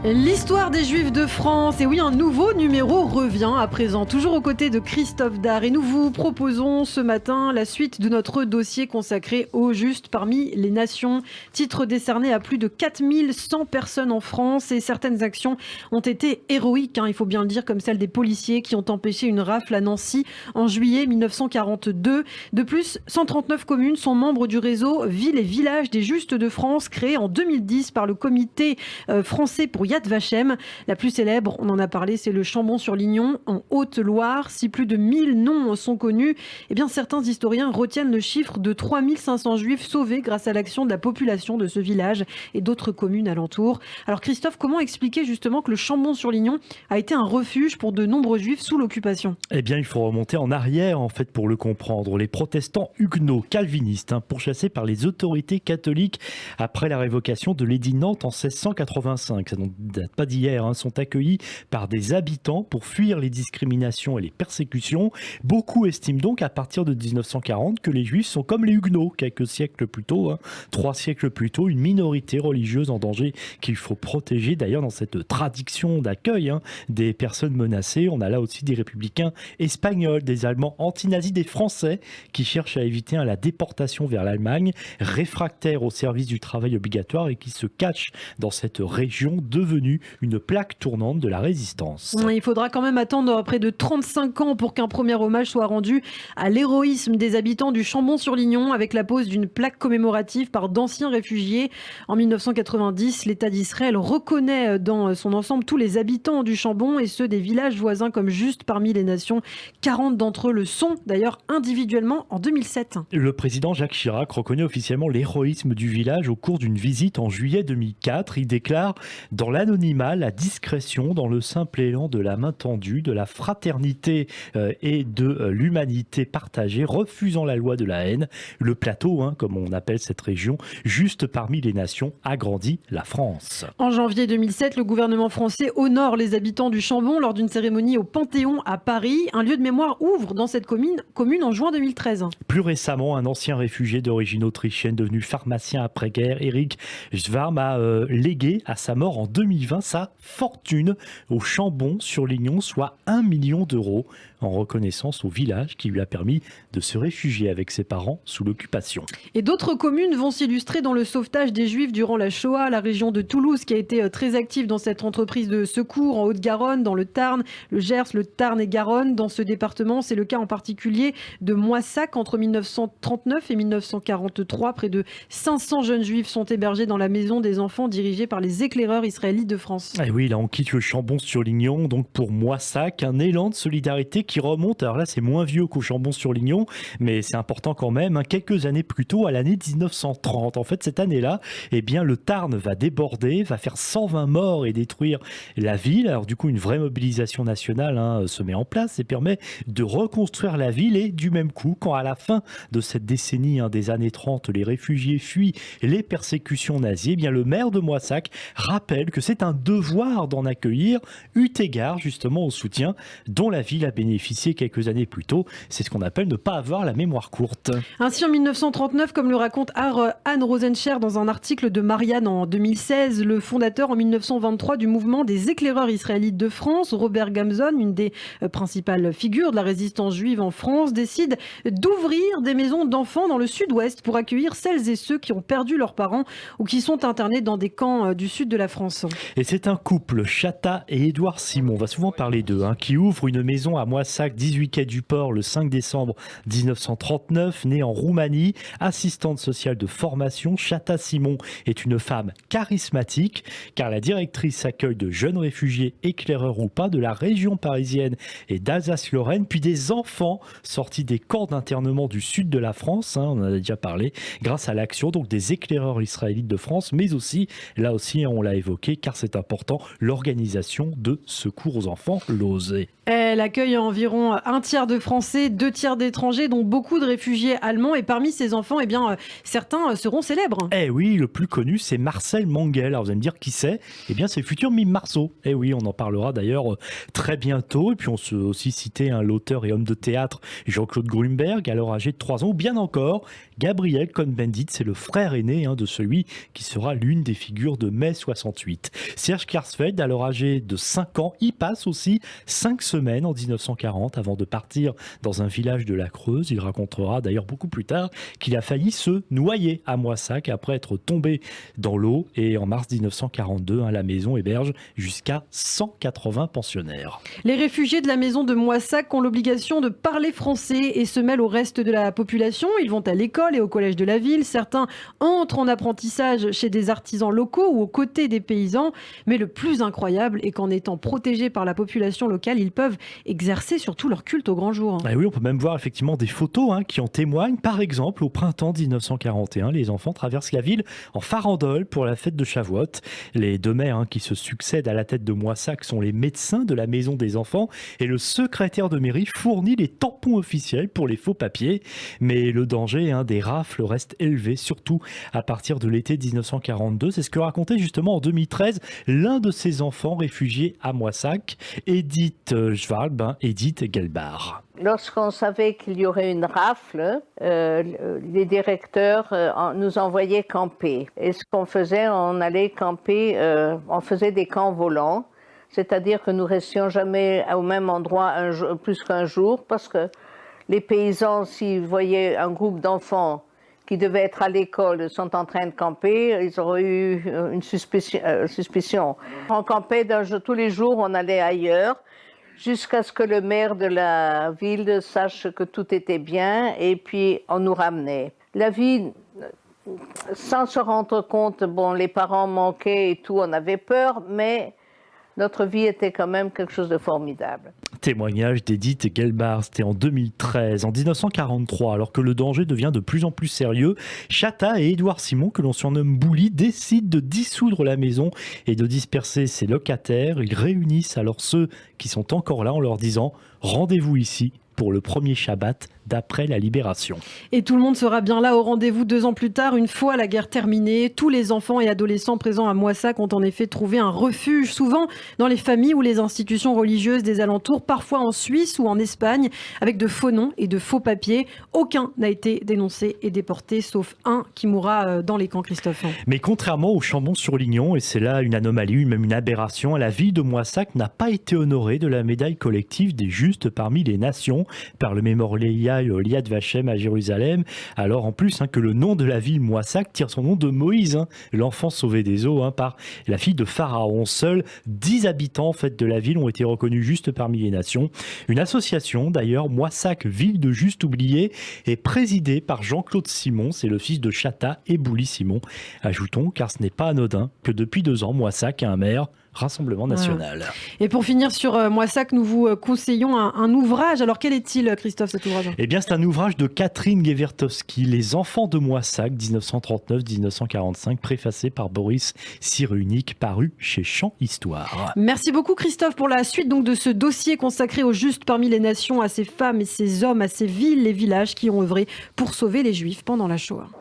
L'histoire des Juifs de France, et oui, un nouveau numéro revient à présent, toujours aux côtés de Christophe Dard. Et nous vous proposons ce matin la suite de notre dossier consacré aux Justes parmi les nations. Titre décerné à plus de 4100 personnes en France, et certaines actions ont été héroïques, il faut bien le dire, comme celle des policiers qui ont empêché une rafle à Nancy en juillet 1942. De plus, 139 communes sont membres du réseau Villes et Villages des Justes de France, créé en 2010 par le comité français pour Yad Vashem. La plus célèbre, on en a parlé, c'est le Chambon-sur-Lignon en Haute-Loire. Si plus de 1000 noms sont connus, eh bien certains historiens retiennent le chiffre de 3500 juifs sauvés grâce à l'action de la population de ce village et d'autres communes alentours. Alors Christophe, comment expliquer justement que le Chambon-sur-Lignon a été un refuge pour de nombreux juifs sous l'occupation ? Eh bien, il faut remonter en arrière en fait pour le comprendre. Les protestants huguenots calvinistes, pourchassés par les autorités catholiques après la révocation de l'édit de Nantes en 1685, ça ne date pas d'hier, sont accueillis par des habitants pour fuir les discriminations et les persécutions. Beaucoup estiment donc à partir de 1940 que les juifs sont comme les huguenots, quelques siècles plus tôt, 3 siècles plus tôt, une minorité religieuse en danger qu'il faut protéger. D'ailleurs, dans cette tradition d'accueil des personnes menacées, on a là aussi des républicains espagnols, des Allemands anti-nazis, des Français qui cherchent à éviter la déportation vers l'Allemagne, réfractaires au service du travail obligatoire et qui se cachent dans cette région devenue une plaque tournante de la résistance. Il faudra quand même attendre près de 35 ans pour qu'un premier hommage soit rendu à l'héroïsme des habitants du Chambon-sur-Lignon avec la pose d'une plaque commémorative par d'anciens réfugiés. En 1990, l'État d'Israël reconnaît dans son ensemble tous les habitants du Chambon et ceux des villages voisins comme justes parmi les nations. 40 d'entre eux le sont d'ailleurs individuellement en 2007. Le président Jacques Chirac reconnaît officiellement l'héroïsme du village au cours d'une visite en juillet 2004. Il déclare « Dans l'anonymat, la discrétion, dans le simple élan de la main tendue, de la fraternité et de l'humanité partagée, refusant la loi de la haine, le plateau, comme on appelle cette région, juste parmi les nations, agrandit la France. » En janvier 2007, le gouvernement français honore les habitants du Chambon lors d'une cérémonie au Panthéon à Paris. Un lieu de mémoire ouvre dans cette commune en juin 2013. Plus récemment, un ancien réfugié d'origine autrichienne devenu pharmacien après-guerre, Eric Schwarm, a légué à sa mort en 2020 sa fortune au Chambon-sur-Lignon, soit 1 million d'euros, en reconnaissance au village qui lui a permis de se réfugier avec ses parents sous l'occupation. Et d'autres communes vont s'illustrer dans le sauvetage des Juifs durant la Shoah. La région de Toulouse qui a été très active dans cette entreprise de secours en Haute-Garonne, dans le Tarn, le Gers, le Tarn et Garonne. Dans ce département, c'est le cas en particulier de Moissac. Entre 1939 et 1943, près de 500 jeunes Juifs sont hébergés dans la maison des enfants dirigée par les éclaireurs israélites de France. Et oui, là on quitte le Chambon-sur-Lignon, donc pour Moissac, un élan de solidarité qui remonte, alors là c'est moins vieux qu'au Chambon-sur-Lignon, mais c'est important quand même, quelques années plus tôt, à l'année 1930. En fait, cette année-là, le Tarn va déborder, va faire 120 morts et détruire la ville. Alors du coup, une vraie mobilisation nationale se met en place et permet de reconstruire la ville. Et du même coup, quand à la fin de cette décennie des années 30, les réfugiés fuient les persécutions nazies, le maire de Moissac rappelle que c'est un devoir d'en accueillir, eu égard justement au soutien dont la ville a bénéficié quelques années plus tôt. C'est ce qu'on appelle ne pas avoir la mémoire courte. Ainsi, en 1939, comme le raconte Anne Rosencher dans un article de Marianne en 2016, le fondateur en 1923 du mouvement des éclaireurs israélites de France, Robert Gamzon, une des principales figures de la résistance juive en France, décide d'ouvrir des maisons d'enfants dans le sud-ouest pour accueillir celles et ceux qui ont perdu leurs parents ou qui sont internés dans des camps du sud de la France. Et c'est un couple, Chata et Édouard Simon, on va souvent parler d'eux, qui ouvre une maison à Moissac, 18 quai du Port, le 5 décembre 1939, née en Roumanie, assistante sociale de formation. Chata Simon est une femme charismatique, car la directrice accueille de jeunes réfugiés, éclaireurs ou pas, de la région parisienne et d'Alsace-Lorraine, puis des enfants sortis des camps d'internement du sud de la France, on en a déjà parlé, grâce à l'action donc des éclaireurs israélites de France, mais aussi, là aussi on l'a évoqué, car c'est important, l'organisation de secours aux enfants, l'OSE. Elle accueille environ un tiers de Français, 2 tiers d'étrangers, dont beaucoup de réfugiés allemands. Et parmi ces enfants, certains seront célèbres. Eh oui, le plus connu, c'est Marcel Mangel. Alors vous allez me dire qui c'est ? Eh bien, c'est le futur Mime Marceau. Eh oui, on en parlera d'ailleurs très bientôt. Et puis on peut aussi citer l'auteur et homme de théâtre Jean-Claude Grunberg, alors âgé de 3 ans, ou bien encore Gabriel Cohn-Bendit, c'est le frère aîné de celui qui sera l'une des figures de mai 68. Serge Klarsfeld, alors âgé de 5 ans, y passe aussi 5 semaines en 1940 avant de partir dans un village de la Creuse. Il racontera d'ailleurs beaucoup plus tard qu'il a failli se noyer à Moissac après être tombé dans l'eau. Et en mars 1942, la maison héberge jusqu'à 180 pensionnaires. Les réfugiés de la maison de Moissac ont l'obligation de parler français et se mêlent au reste de la population. Ils vont à l'école et au collège de la ville. Certains entrent en apprentissage chez des artisans locaux ou aux côtés des paysans. Mais le plus incroyable est qu'en étant protégés par la population locale, ils peuvent exercer surtout leur culte au grand jour. Et oui, on peut même voir effectivement des photos qui en témoignent. Par exemple, au printemps 1941, les enfants traversent la ville en farandole pour la fête de Shavuot. Les deux maires qui se succèdent à la tête de Moissac sont les médecins de la maison des enfants et le secrétaire de mairie fournit les tampons officiels pour les faux papiers. Mais le danger des rafles reste élevé, surtout à partir de l'été 1942. C'est ce que racontait justement en 2013 l'un de ses enfants réfugiés à Moissac, Edith Schwalb, Edith Gelbar. Lorsqu'on savait qu'il y aurait une rafle, les directeurs nous envoyaient camper. Et ce qu'on faisait, on allait camper, on faisait des camps volants, c'est-à-dire que nous restions jamais au même endroit plus qu'un jour, parce que les paysans, s'ils voyaient un groupe d'enfants qui devaient être à l'école, sont en train de camper, ils auraient eu une suspicion. On campait tous les jours, on allait ailleurs, jusqu'à ce que le maire de la ville sache que tout était bien et puis on nous ramenait. La vie, sans se rendre compte, les parents manquaient et tout, on avait peur, mais notre vie était quand même quelque chose de formidable. Témoignage d'Edith Gelbar, c'était en 2013. En 1943, alors que le danger devient de plus en plus sérieux, Chata et Édouard Simon, que l'on surnomme Bouli, décident de dissoudre la maison et de disperser ses locataires. Ils réunissent alors ceux qui sont encore là en leur disant « Rendez-vous ici » pour le premier Shabbat d'après la libération. Et tout le monde sera bien là au rendez-vous 2 ans plus tard, une fois la guerre terminée. Tous les enfants et adolescents présents à Moissac ont en effet trouvé un refuge, souvent dans les familles ou les institutions religieuses des alentours, parfois en Suisse ou en Espagne, avec de faux noms et de faux papiers. Aucun n'a été dénoncé et déporté, sauf un qui mourra dans les camps, Christophe. Mais contrairement au Chambon-sur-Lignon, et c'est là une anomalie, même une aberration, la ville de Moissac n'a pas été honorée de la médaille collective des justes parmi les nations par le mémorial Yad Vashem à Jérusalem. Alors en plus que le nom de la ville Moissac tire son nom de Moïse, l'enfant sauvé des eaux par la fille de Pharaon. Seuls 10 habitants de la ville ont été reconnus justes parmi les nations. Une association d'ailleurs, Moissac Ville de Justes Oubliés, est présidée par Jean-Claude Simon, c'est le fils de Chata et Bouli Simon. Ajoutons, car ce n'est pas anodin, que depuis 2 ans, Moissac a un maire Rassemblement national. Voilà. Et pour finir sur Moissac, nous vous conseillons un ouvrage. Alors quel est-il, Christophe, cet ouvrage ? Eh bien, c'est un ouvrage de Catherine Gewertowski, Les enfants de Moissac, 1939-1945, préfacé par Boris Cyrulnik, paru chez Champ Histoire. Merci beaucoup, Christophe, pour la suite de ce dossier consacré aux justes parmi les nations, à ces femmes et ces hommes, à ces villes et villages qui ont œuvré pour sauver les Juifs pendant la Shoah.